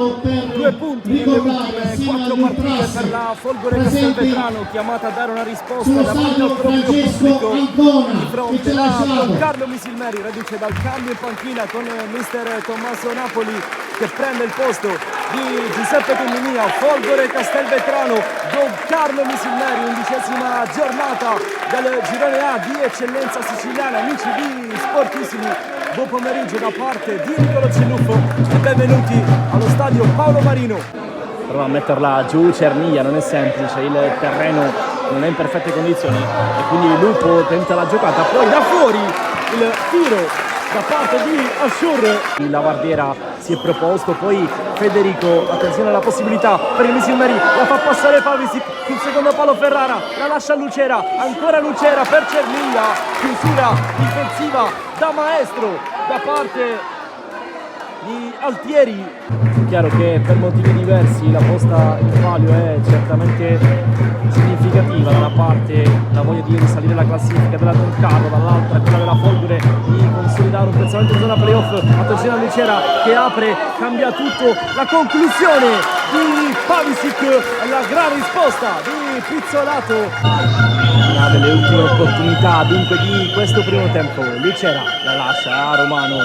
2 punti nelle ultime 4 partite per la Folgore Castelvetrano, chiamata a dare una risposta davanti al proprio pubblico di fronte a Don Carlo Misilmeri, reduce dal cambio in panchina con mister Tommaso Napoli che prende il posto di Giuseppe Tumminia. Folgore Castelvetrano, Don Carlo Misilmeri, 11ª giornata del girone A di eccellenza siciliana. Amici di Sportissimi, buon pomeriggio da parte di Niccolò Celluffo e benvenuti allo stadio Paolo Marino. Prova a metterla giù Cernia, non è semplice, il terreno non è in perfette condizioni e quindi Lupo tenta la giocata, poi da fuori il tiro da parte di Ashur. La Vardiera si è proposto, poi Federico, attenzione alla possibilità per il Misilmeri, la fa passare Pavisic sul secondo palo. Ferrara la lascia a Lucera, ancora Lucera per Cernia, chiusura difensiva da maestro da parte di Altieri. Chiaro che per motivi diversi la posta in palio è certamente significativa, da una parte la voglia di risalire la classifica della Don Carlo, dall'altra quella della Folgore di consolidare un piazzamento in zona playoff. Attenzione a Lucera che apre, cambia tutto, la conclusione di Pavisic, la gran risposta di Pizzolato. Una delle ultime opportunità dunque di questo primo tempo. Lucera la lascia a Romano,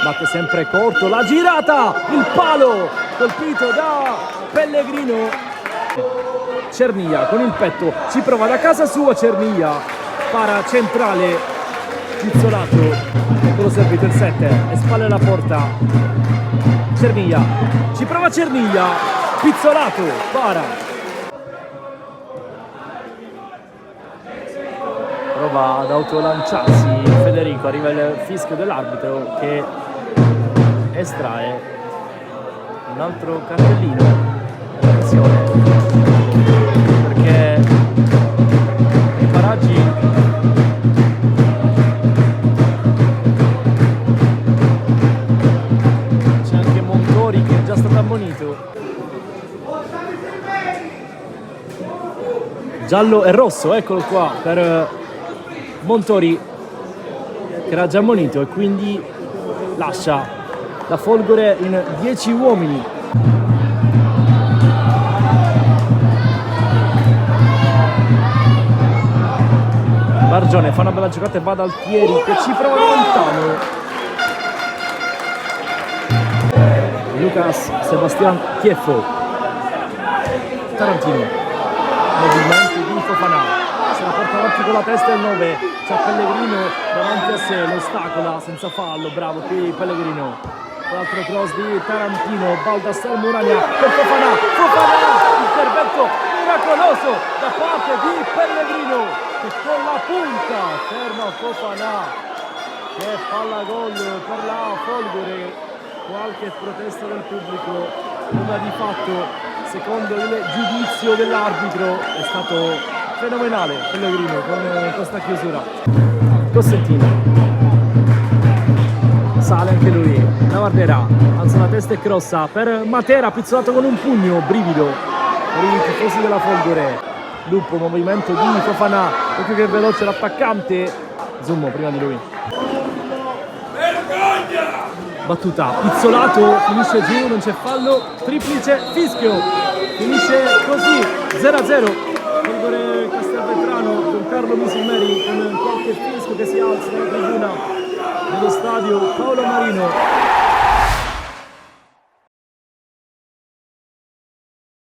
batte sempre corto, la girata, il palo colpito da Pellegrino. Cernia con il petto, ci prova da casa sua Cernia, para centrale Pizzolato, eccolo servito il 7, e spalle alla porta. Cernia, ci prova Cernia, Pizzolato, para. Prova ad autolanciarsi Federico, arriva il fischio dell'arbitro che estrae un altro cartellino. Attenzione, perché i paraggi c'è anche Montori che è già stato ammonito. Giallo e rosso, eccolo qua per Montori che era già ammonito e quindi lascia la Folgore in 10 uomini. Bargione fa una bella giocata e va da Altieri che ci prova lontano. Lucas Sebastian Chieffo, Tarantino, movimento di Fofana, se la porta avanti con la testa il 9, c'è Pellegrino davanti a sé, lo ostacola senza fallo, bravo qui Pellegrino. L'altro cross di Tarantino, Baldassar Murania per Fofana, intervento miracoloso da parte di Pellegrino che con la punta ferma Fofana, che palla gol per la Folgore. Qualche protesta del pubblico, nulla di fatto secondo il giudizio dell'arbitro. È stato fenomenale Pellegrino con questa chiusura. Cossettino sale anche lui, la Vardiera alza la testa e crossa per Matera, pizzolato con un pugno, brivido per i tifosi della Folgore. Lupo, movimento di Fofana, occhio che è veloce l'attaccante, Zummo prima di lui. Battuta, pizzolato, finisce giù, non c'è fallo, triplice, fischio, finisce così, 0-0. Folgore Castelvetrano, Don Carlo Misilmeri con qualche fischio che si alza nella tribuna dello stadio Paolo Marino.